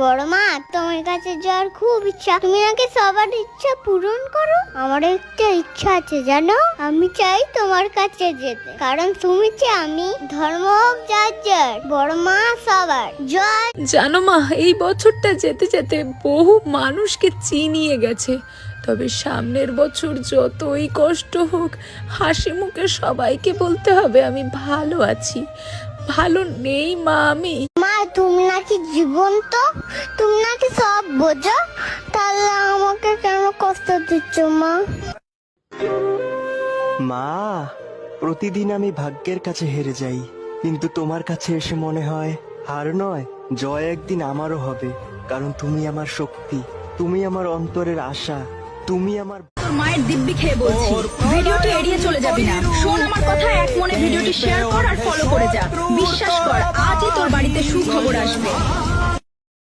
বড় মা, তোমার কাছে যাওয়ার খুব ইচ্ছা, তুমি নাকি সবার ইচ্ছা পূরণ করো। আমার একটা ইচ্ছা আছে জানো, আমি চাই তোমার কাছে যেতে, কারণ তুমি চাই আমি ধর্ম হোক যার যার, বড় মা সবার জয়। জানো মা, এই বছরটা যেতে যেতে বহু মানুষকে চিনিয়ে গেছে, তবে সামনের বছর যতই কষ্ট হোক হাসি মুখে সবাইকে বলতে হবে আমি ভালো আছি। ভালো নেই মা আমি। মা, তুমি নাকি জীবন্ত, তুমি নাকি সব বোঝো, তাহলে আমাকে কেন কষ্ট দিচ্ছ মা? মা, প্রতিদিন আমি ভাগ্যের কাছে হেরে যাই, কিন্তু তোমার কাছে এসে মনে হয় হার নয়, জয় একদিন আমারও হবে। কারণ তুমি আমার শক্তি, তুমি আমার অন্তরের আশা, তুমি আমার মায়ের দিব্যি খেয়ে বলছি, ভিডিওটি এড়িয়ে চলে যাবি না। শোন আমার কথা, এক মনে ভিডিওটি শেয়ার কর আর ফলো করে যা। বিশ্বাস কর, আজই তোর বাড়িতে সুখবর আসবে।